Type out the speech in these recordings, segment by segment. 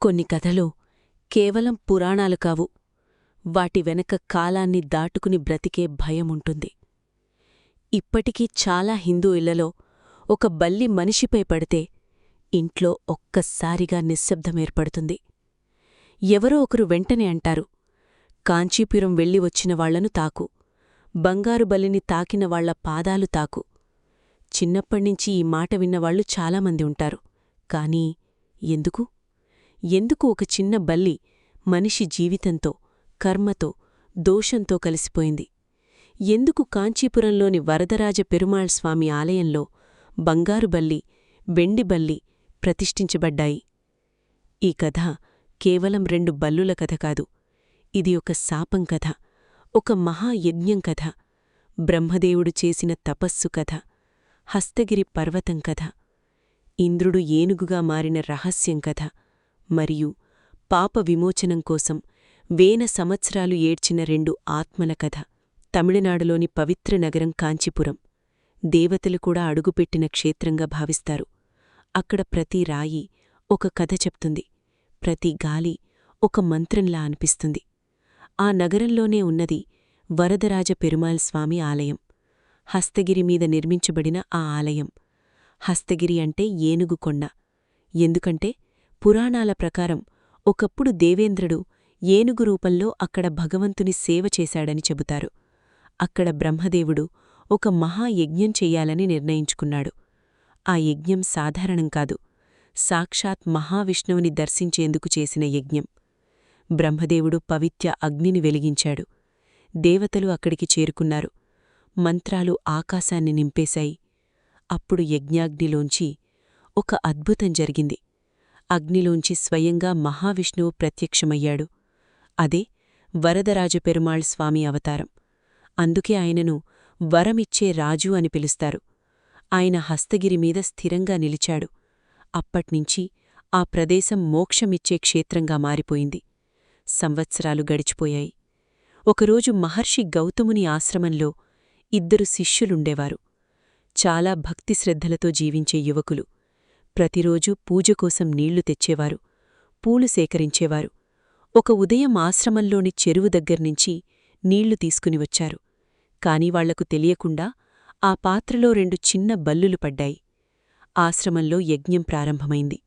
కొన్ని కథలు కేవలం పురాణాలు కావు, వాటి వెనక కాలాన్ని దాటుకుని బ్రతికే భయముంటుంది. ఇప్పటికీ చాలా హిందూ ఇళ్లలో ఒక బల్లి మనిషిపై పడితే ఇంట్లో ఒక్కసారిగా నిశ్శబ్దమేర్పడుతుంది. ఎవరో ఒకరు వెంటనే అంటారు, కాంచీపురం వెళ్ళి వచ్చిన వాళ్లను తాకు, బంగారు బల్లిని తాకిన వాళ్ల పాదాలు తాకు. చిన్నప్పణ్నించి ఈ మాట విన్నవాళ్లు చాలామంది ఉంటారు. కానీ ఎందుకు ఒక చిన్న బల్లి మనిషి జీవితంతో, కర్మతో, దోషంతో కలిసిపోయింది? ఎందుకు కాంచీపురంలోని వరదరాజ పెరుమాళ్ స్వామి ఆలయంలో బంగారు బల్లి, వెండి బల్లి ప్రతిష్ఠించబడ్డాయి? ఈ కథ కేవలం 2 బల్లుల కథ కాదు. ఇది ఒక శాపం కథ, ఒక మహాయజ్ఞం కథ, బ్రహ్మదేవుడు చేసిన తపస్సు కథ, హస్తగిరి పర్వతం కథ, ఇంద్రుడు ఏనుగుగా మారిన రహస్యం కథ, మరియు పాప విమోచనం కోసం వేల సంవత్సరాలు ఏడ్చిన 2 ఆత్మల కథ. తమిళనాడులోని పవిత్ర నగరం కాంచీపురం దేవతలు కూడా అడుగుపెట్టిన క్షేత్రంగా భావిస్తారు. అక్కడ ప్రతి రాయి ఒక కథ చెప్తుంది, ప్రతి గాలి ఒక మంత్రంలా అనిపిస్తుంది. ఆ నగరంలోనే ఉన్నది వరదరాజ పెరుమాళ్ స్వామి ఆలయం. హస్తగిరి మీద నిర్మించబడిన ఆ ఆలయం. హస్తగిరి అంటే ఏనుగు కొండ. ఎందుకంటే పురాణాల ప్రకారం ఒకప్పుడు దేవేంద్రుడు ఏనుగు రూపంలో అక్కడ భగవంతుని సేవ చేశాడని చెబుతారు. అక్కడ బ్రహ్మదేవుడు ఒక మహాయజ్ఞం చెయ్యాలని నిర్ణయించుకున్నాడు. ఆ యజ్ఞం సాధారణం కాదు, సాక్షాత్ మహావిష్ణువుని దర్శించేందుకు చేసిన యజ్ఞం. బ్రహ్మదేవుడు పవిత్ర అగ్నిని వెలిగించాడు. దేవతలు అక్కడికి చేరుకున్నారు. మంత్రాలు ఆకాశాన్ని నింపేశాయి. అప్పుడు యజ్ఞాగ్నిలోంచి ఒక అద్భుతం జరిగింది. అగ్నిలోంచి స్వయంగా మహావిష్ణువు ప్రత్యక్షమయ్యాడు. అదే వరదరాజ పెరుమాళ్ స్వామి అవతారం. అందుకే ఆయనను వరమిచ్చే రాజు అని పిలుస్తారు. ఆయన హస్తగిరి మీద స్థిరంగా నిలిచాడు. అప్పట్నించి ఆ ప్రదేశం మోక్షమిచ్చే క్షేత్రంగా మారిపోయింది. సంవత్సరాలు గడిచిపోయాయి. ఒకరోజు మహర్షి గౌతముని ఆశ్రమంలో 2 శిష్యులుండేవారు. చాలా భక్తిశ్రద్ధలతో జీవించే యువకులు. ప్రతిరోజూ పూజకోసం నీళ్లు తెచ్చేవారు, పూలు సేకరించేవారు. ఒక ఉదయం ఆశ్రమంలోని చెరువు దగ్గర్నించి నీళ్లు తీసుకుని వచ్చారు. కాని వాళ్లకు తెలియకుండా ఆ పాత్రలో 2 చిన్న బల్లులు పడ్డాయి. ఆశ్రమంలో యజ్ఞం ప్రారంభమైంది.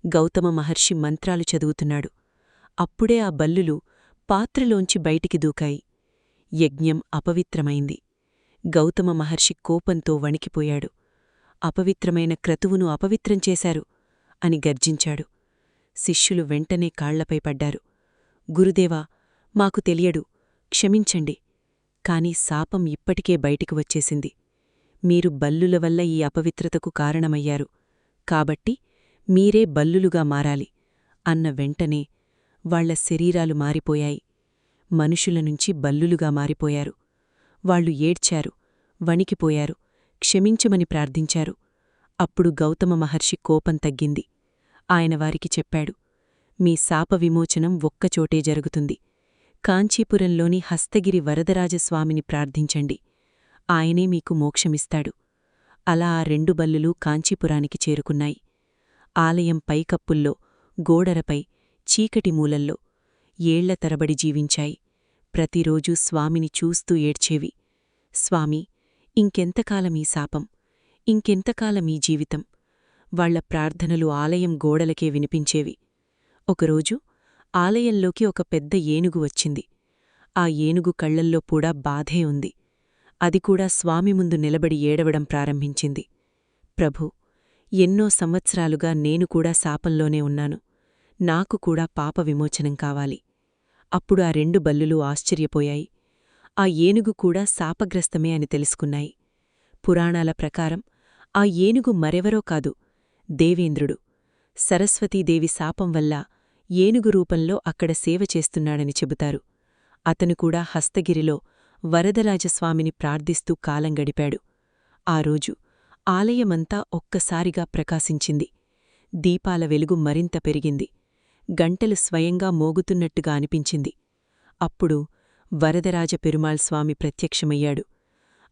గౌతమ మహర్షి మంత్రాలు చదువుతున్నాడు. అప్పుడే ఆ బల్లులు పాత్రలోంచి బయటికి దూకాయి. యజ్ఞం అపవిత్రమైంది. గౌతమ మహర్షి కోపంతో వణికిపోయాడు. అపవిత్రమైన క్రతువును అపవిత్రం చేశారు అని గర్జించాడు. శిష్యులు వెంటనే కాళ్లపై పడ్డారు. గురుదేవా, మాకు తెలియడు, క్షమించండి. కాని శాపం ఇప్పటికే బయటికి వచ్చేసింది. మీరు బల్లుల వల్ల ఈ అపవిత్రతకు కారణమయ్యారు. కాబట్టి మీరే బల్లులుగా మారాలి అన్న వెంటనే వాళ్ల శరీరాలు మారిపోయాయి. మనుషులనుంచి బల్లులుగా మారిపోయారు. వాళ్లు ఏడ్చారు, వణికిపోయారు, క్షమించమని ప్రార్థించారు. అప్పుడు గౌతమ మహర్షి కోపం తగ్గింది. ఆయన వారికి చెప్పాడు, మీ శాప విమోచనం ఒక్కచోటే జరుగుతుంది. కాంచీపురంలోని హస్తగిరి వరదరాజస్వామిని ప్రార్థించండి. ఆయనే మీకు మోక్షమిస్తాడు. అలా ఆ 2 బల్లులు కాంచీపురానికి చేరుకున్నాయి. ఆలయం పైకప్పుల్లో, గోడరపై, చీకటి మూలల్లో ఏళ్ల తరబడి జీవించాయి. ప్రతిరోజూ స్వామిని చూస్తూ ఏడ్చేవి. స్వామీ, ఇంకెంతకాలమీ శాపం, ఇంకెంతకాలమీ జీవితం? వాళ్ల ప్రార్థనలు ఆలయం గోడలకే వినిపించేవి. ఒకరోజు ఆలయంలోకి ఒక పెద్ద ఏనుగు వచ్చింది. ఆ ఏనుగు కళ్లల్లో కూడా బాధే ఉంది. అది కూడా స్వామి ముందు నిలబడి ఏడవడం ప్రారంభించింది. ప్రభూ, ఎన్నో సంవత్సరాలుగా నేను కూడా శాపంలోనే ఉన్నాను. నాకు కూడా పాప విమోచనం కావాలి. అప్పుడు ఆ 2 బల్లులు ఆశ్చర్యపోయాయి. ఆ ఏనుగు కూడా శాపగ్రస్తమే అని తెలుసుకున్నాయి. పురాణాల ప్రకారం ఆ ఏనుగు మరెవరో కాదు, దేవేంద్రుడు. సరస్వతీదేవి శాపం వల్ల ఏనుగు రూపంలో అక్కడ సేవ చేస్తున్నాడని చెబుతారు. అతను కూడా హస్తగిరిలో వరదరాజస్వామిని ప్రార్థిస్తూ కాలం గడిపాడు. ఆ రోజు ఆలయమంతా ఒక్కసారిగా ప్రకాశించింది. దీపాల వెలుగు మరింత పెరిగింది. గంటలు స్వయంగా మోగుతున్నట్టుగా అనిపించింది. అప్పుడు వరదరాజ పెరుమాళ్ స్వామి ప్రత్యక్షమయ్యాడు.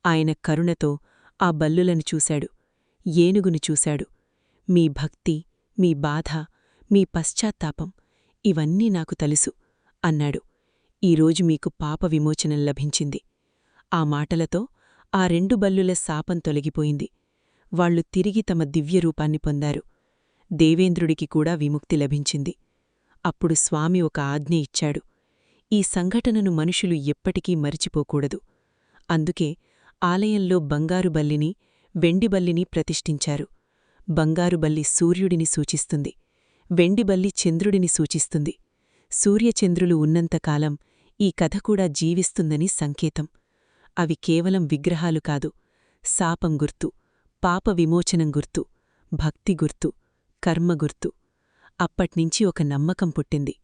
ఆయన కరుణతో ఆ బల్లులను చూశాడు, ఏనుగును చూశాడు. మీ భక్తి, మీ బాధ, మీ పశ్చాత్తాపం ఇవన్నీ నాకు తెలుసు అన్నాడు. ఈరోజు మీకు పాప విమోచనం లభించింది. ఆ మాటలతో ఆ 2 బల్లుల శాపం తొలగిపోయింది. వాళ్లు తిరిగి తమ దివ్యరూపాన్ని పొందారు. దేవేంద్రుడికి కూడా విముక్తి లభించింది. అప్పుడు స్వామి ఒక ఆజ్ఞ ఇచ్చాడు. ఈ సంఘటనను మనుషులు ఎప్పటికీ మరిచిపోకూడదు. అందుకే ఆలయంలో బంగారు బల్లిని, వెండి బల్లిని ప్రతిష్ఠించారు. బంగారు బల్లి సూర్యుడిని సూచిస్తుంది. వెండి బల్లి చంద్రుడిని సూచిస్తుంది. సూర్యచంద్రులు ఉన్నంతకాలం ఈ కథ కూడా జీవిస్తుందని సంకేతం. అవి కేవలం విగ్రహాలు కాదు, శాపం గుర్తు, పాప విమోచనం గుర్తు, భక్తి గుర్తు, కర్మ గుర్తు. అప్పట్నించి ఒక నమ్మకం పుట్టింది.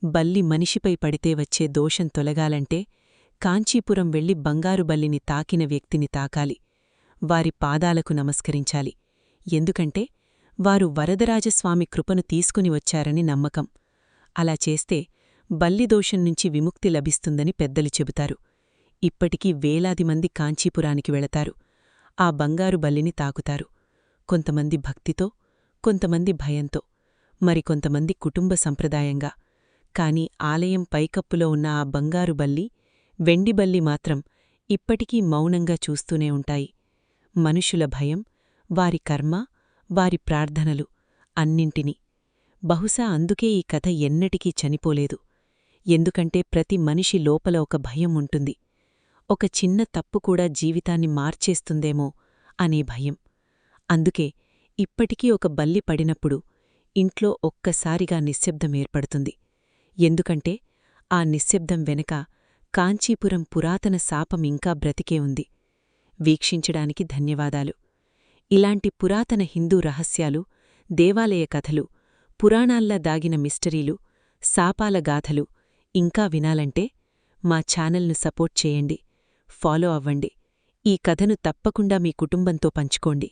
బల్లి మనిషిపై పడితే వచ్చే దోషం తొలగాలంటే కాంచీపురం వెళ్లి బంగారు బల్లిని తాకిన వ్యక్తిని తాకాలి. వారి పాదాలకు నమస్కరించాలి. ఎందుకంటే వారు వరదరాజస్వామి కృపను తీసుకుని వచ్చారని నమ్మకం. అలా చేస్తే బల్లిదోషం నుంచి విముక్తి లభిస్తుందని పెద్దలు చెబుతారు. ఇప్పటికీ వేలాది మంది కాంచీపురానికి వెళతారు. ఆ బంగారు బల్లిని తాకుతారు. కొంతమంది భక్తితో, కొంతమంది భయంతో, మరికొంతమంది కుటుంబ సంప్రదాయంగా. కాని ఆలయం పైకప్పులో ఉన్న ఆ బంగారు బల్లి, వెండి బల్లి మాత్రం ఇప్పటికీ మౌనంగా చూస్తూనే ఉంటాయి. మనుషుల భయం, వారి కర్మ, వారి ప్రార్థనలు అన్నింటినీ. బహుశా అందుకే ఈ కథ ఎన్నటికీ చనిపోలేదు. ఎందుకంటే ప్రతి మనిషి లోపల ఒక భయం ఉంటుంది. ఒక చిన్న తప్పు కూడా జీవితాన్ని మార్చేస్తుందేమో అనే భయం. అందుకే ఇప్పటికీ ఒక బల్లి పడినప్పుడు ఇంట్లో ఒక్కసారిగా నిశ్శబ్దమేర్పడుతుంది. ఎందుకంటే ఆ నిశ్శబ్దం వెనక కాంచీపురం పురాతన శాపం ఇంకా బ్రతికే ఉంది. వీక్షించడానికి ధన్యవాదాలు. ఇలాంటి పురాతన హిందూ రహస్యాలు, దేవాలయ కథలు, పురాణాల్లా దాగిన మిస్టరీలు, శాపాల గాథలు ఇంకా వినాలంటే మా ఛానల్ను సపోర్ట్ చేయండి, ఫాలో అవ్వండి. ఈ కథను తప్పకుండా మీ కుటుంబంతో పంచుకోండి.